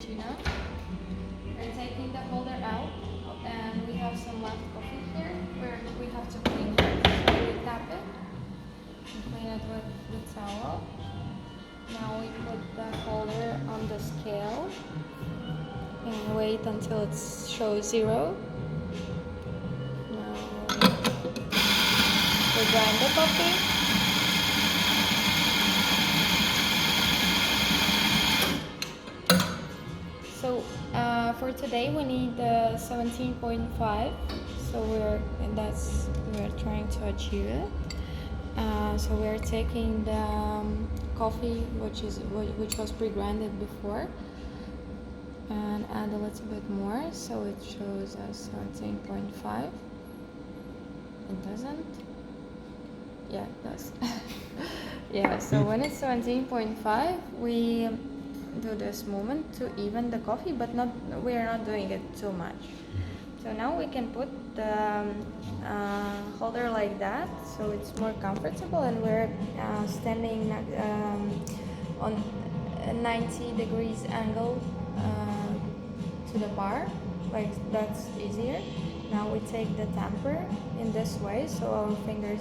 Cappuccino. We're taking the holder out, and we have some left coffee here where we have to clean it. So we tap it and clean it with the towel. Now we put the holder on the scale and wait until it shows 0. Now we grind the coffee. So for today we need 17.5. So we're trying to achieve it. So we're taking the coffee, which was pre-grinded before, and add a little bit more, so it shows us 17.5. It doesn't? Yeah, it does. Yeah, so when it's 17.5, we do this movement to even the coffee, but we are not doing it too much. So now we can put the holder like that, so it's more comfortable, and we're standing on a 90 degrees angle to the bar, like that's easier. Now we take the tamper in this way, so our fingers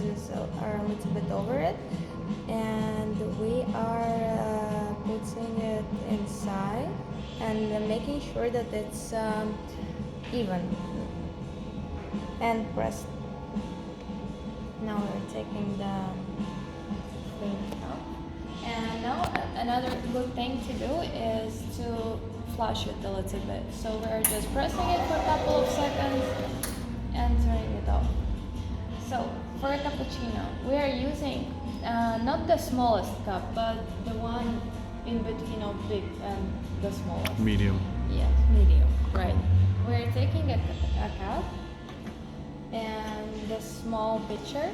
are a little bit over it, and we are putting it inside and making sure that it's even and pressed. Now we're taking the thing out, and now another good thing to do is to flush it a little bit. So we're just pressing it for a couple of seconds and turning it off. So for a cappuccino, we are using not the smallest cup, but the one in between of big and the smallest. Medium. Yes, medium, right. We're taking a cup and the small pitcher,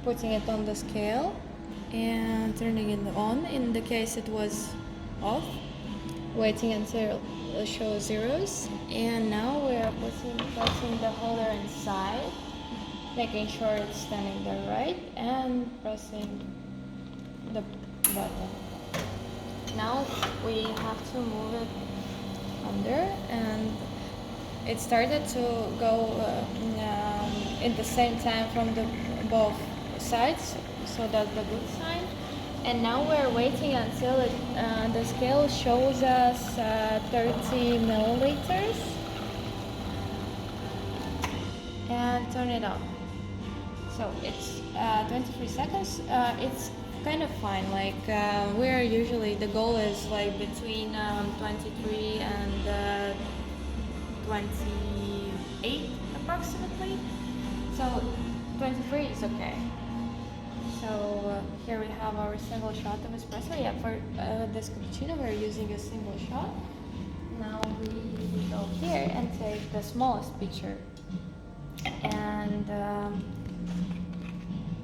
putting it on the scale and turning it on in the case it was off, waiting until it shows zeros, and now we are pressing the holder inside, making sure it's standing there right, and pressing the button. Now we have to move it under, and it started to go in the same time from both sides, so that's the good sign. And now we're waiting until the scale shows us 30 milliliters, and turn it on. So it's 23 seconds. It's kind of fine. Like we're usually, the goal is like between 23 and 28 approximately. So 23 is okay. So here we have our single shot of espresso. Yeah, for this cappuccino we're using a single shot. Now we go here and take the smallest pitcher, and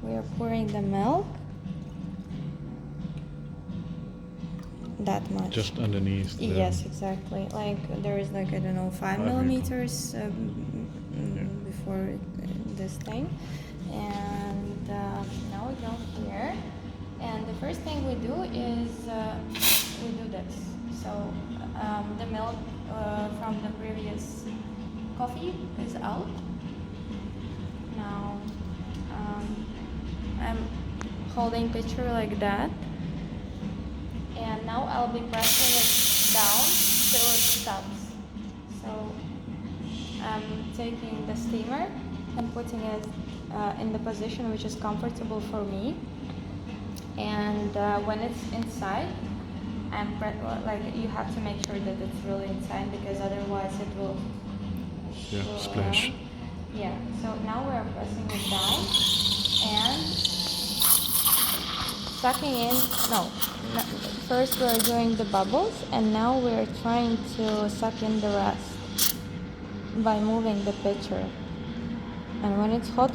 we are pouring the milk. That much. Just underneath. Yes, exactly. Like there is like, I don't know, 5 millimeters before this thing. And now we go here, and the first thing we do is we do this. So the milk from the previous coffee is out. Now I'm holding pitcher like that, and now I'll be pressing it down till it stops. So I'm taking the steamer and putting it in the position which is comfortable for me, and when it's inside, like you have to make sure that it's really inside, because otherwise it will splash. Yeah, so now we're pressing it down and sucking in. First we're doing the bubbles, and now we're trying to suck in the rest by moving the pitcher. And when it's hot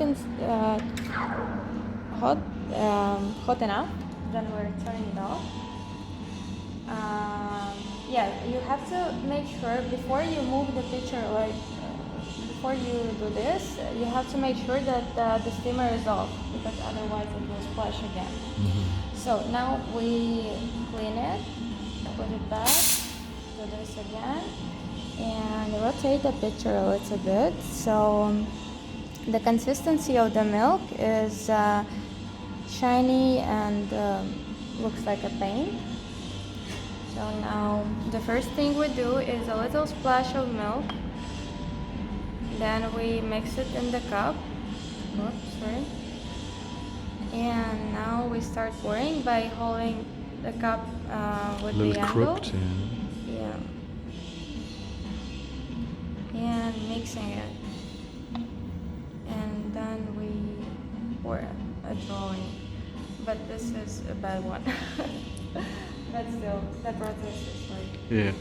enough, then we're turning it off. Yeah, you have to make sure before you move the pitcher, like before you do this, you have to make sure that the steamer is off, because otherwise it will splash again. Mm-hmm. So now we clean it put it back, do this again, and rotate the pitcher a little bit. So the consistency of the milk is shiny and looks like a paint. So now the first thing we do is a little splash of milk. Then we mix it in the cup. Oops, sorry. And now we start pouring by holding the cup with A the little angle. crooked, Yeah. And mixing it. And then we pour a drawing. But this is a bad one. But still, the process is like yeah.